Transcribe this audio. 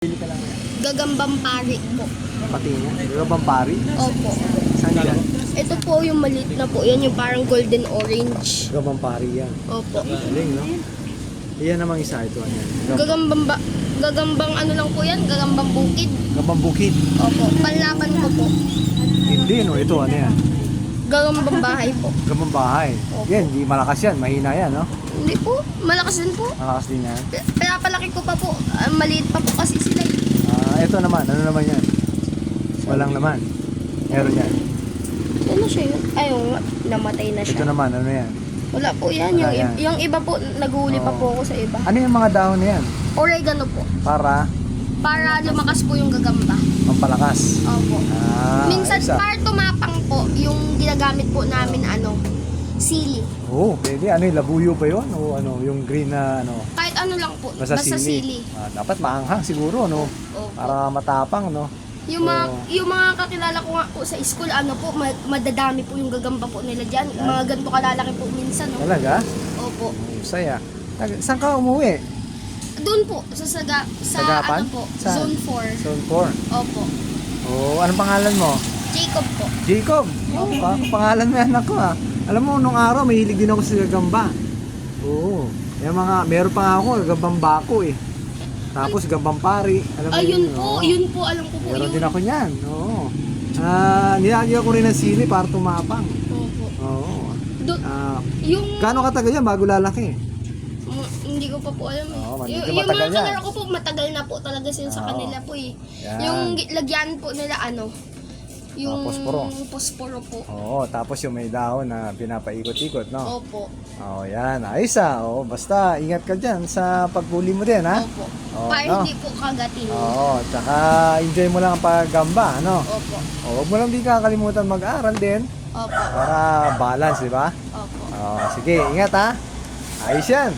Pili ka lang yan. Gagambang pari po. Pati niya. Gagambang pari. Opo. Saan yan? Ito po yung maliit na po. Yan yung parang golden orange. Gagambang pari yan. Opo. Galing, no? Iyan namang isa. Ito, ano yan? Gagambang ano lang po yan? Gagambang bukid. Gagambang bukid. Opo. Panlaban ko po. Hindi, no? Ito, ano yan? Gagambang bahay po. Gagambang bahay. Opo. Yan, hindi malakas yan. Mahina yan, no? Hindi po. Malakas din po. Malakas din yan. Pinapalaki ko pa po. Maliit pa po kasi sila. Ito naman. Ano naman yan? Walang naman. Meron yan. Ano siya yun? Ayun nga. Namatay na Ito siya. naman. Ano yan? Wala po yan. Wala Yung, yan. yung iba po, naghuli pa po ako sa iba. Ano yung mga dahon na yan? Oregano po. Para Para lumakas po yung gagamba. pampalakas. Opo. Minsan, isa. para tumapang po, yung ginagamit po namin, sili. Oo, pwede. Ano yung labuyo ba yun? O ano, yung green na ano? Kahit ano lang po, Basta sili. Dapat maanghang siguro, no? Opo. Para matapang, no? Yung mga kakilala ko nga po sa school, madadami po yung gagamba po nila dyan. Mga ganito kalalaki po minsan, no? Talaga? Opo. Saya. Saan ka umuwi? Doon po, sa Sagapan? ano po, Saan? Zone 4. Zone 4. Opo. Oo, anong pangalan mo? Jacob po. Jacob. Pangalan mo yan ako, ha? Alam mo, nung araw, mahilig din ako sa gagamba. Oo. Yung meron pa nga ako, gagambang bako, eh. Tapos gagambang pari. Alam mo Ayun yun, po, oo. yun po, alam ko po Meron yun. din ako niyan. Oo. Nilagyan ko rin ng sili para tumapang. Opo. Oo. Yung... Gaano katagal yan bago lalaki? Hindi ko pa po alam eh. Oo, Yung matagal mga yan. kalaro ko po, matagal na po talaga sila sa Oo. kanila po eh. Yan. Yung lagyan po nila yung posporo. posporo po. Oo, tapos yung may dahon na pinapaikot-ikot, no? Opo. Oo, yan. Ayos Oo, basta ingat ka dyan sa paghuli mo din, ha? Opo. Oo, Para no? hindi po kagatin. Oo, tsaka enjoy mo lang ang paggamba, ano? Opo. Huwag mo lang din kakalimutan mag-aral din Opo. para balance, di ba? Opo. Oo, sige, ingat, ha? Ayos yan.